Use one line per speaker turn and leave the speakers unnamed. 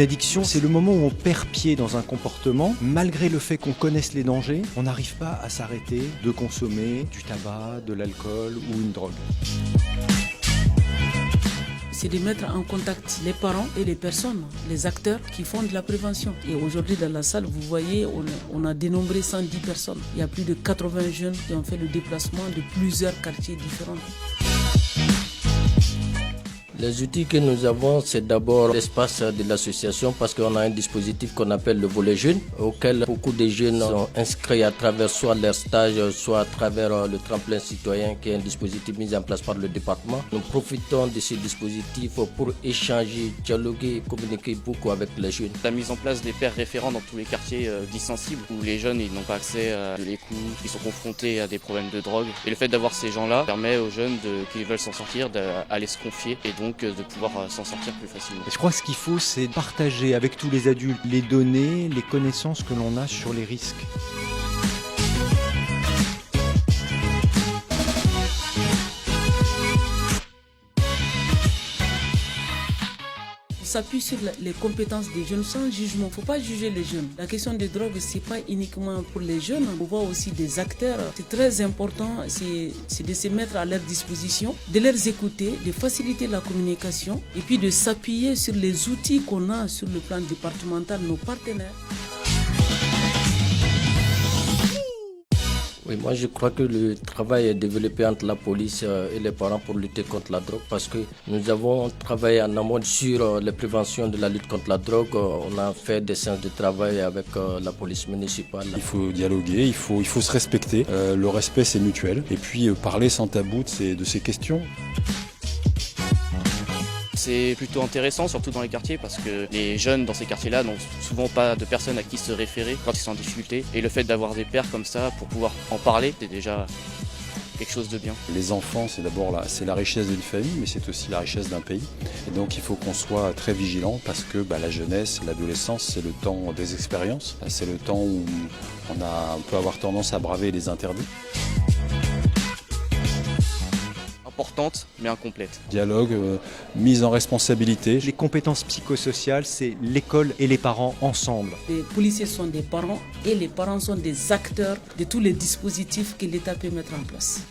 L'addiction, c'est le moment où on perd pied dans un comportement. Malgré le fait qu'on connaisse les dangers, on n'arrive pas à s'arrêter de consommer du tabac, de l'alcool ou une drogue.
C'est de mettre en contact les parents et les personnes, les acteurs qui font de la prévention. Et aujourd'hui, dans la salle, vous voyez, on a dénombré 110 personnes. Il y a plus de 80 jeunes qui ont fait le déplacement de plusieurs quartiers différents.
Les outils que nous avons, c'est d'abord l'espace de l'association parce qu'on a un dispositif qu'on appelle le volet jeunes, auquel beaucoup de jeunes sont inscrits à travers soit leur stage, soit à travers le tremplin citoyen qui est un dispositif mis en place par le département. Nous profitons de ce dispositif pour échanger, dialoguer et communiquer beaucoup avec les jeunes.
La mise en place des pairs référents dans tous les quartiers dits sensibles où les jeunes ils n'ont pas accès à de l'écoute, ils sont confrontés à des problèmes de drogue. Et le fait d'avoir ces gens-là permet aux jeunes qui veulent s'en sortir d'aller se confier et donc de pouvoir s'en sortir plus facilement.
Je crois que ce qu'il faut, c'est partager avec tous les adultes les données, les connaissances que l'on a sur les risques.
On s'appuie sur les compétences des jeunes sans jugement. Il ne faut pas juger les jeunes. La question des drogues, ce n'est pas uniquement pour les jeunes. On voit aussi des acteurs. C'est très important, c'est de se mettre à leur disposition, de les écouter, de faciliter la communication et puis de s'appuyer sur les outils qu'on a sur le plan départemental, nos partenaires.
Oui, moi je crois que le travail est développé entre la police et les parents pour lutter contre la drogue parce que nous avons travaillé en amont sur la prévention de la lutte contre la drogue. On a fait des séances de travail avec la police municipale.
Il faut dialoguer, il faut se respecter. Le respect c'est mutuel et puis parler sans tabou de ces questions.
C'est plutôt intéressant, surtout dans les quartiers, parce que les jeunes dans ces quartiers-là n'ont souvent pas de personnes à qui se référer quand ils sont en difficulté. Et le fait d'avoir des pairs comme ça pour pouvoir en parler, c'est déjà quelque chose de bien.
Les enfants, c'est d'abord la richesse d'une famille, mais c'est aussi la richesse d'un pays. Et donc il faut qu'on soit très vigilant parce que la jeunesse, l'adolescence, c'est le temps des expériences. C'est le temps où on peut avoir tendance à braver les interdits.
Importante mais incomplète.
Dialogue, mise en responsabilité.
Les compétences psychosociales, c'est l'école et les parents ensemble.
Les policiers sont des parents et les parents sont des acteurs de tous les dispositifs que l'État peut mettre en place.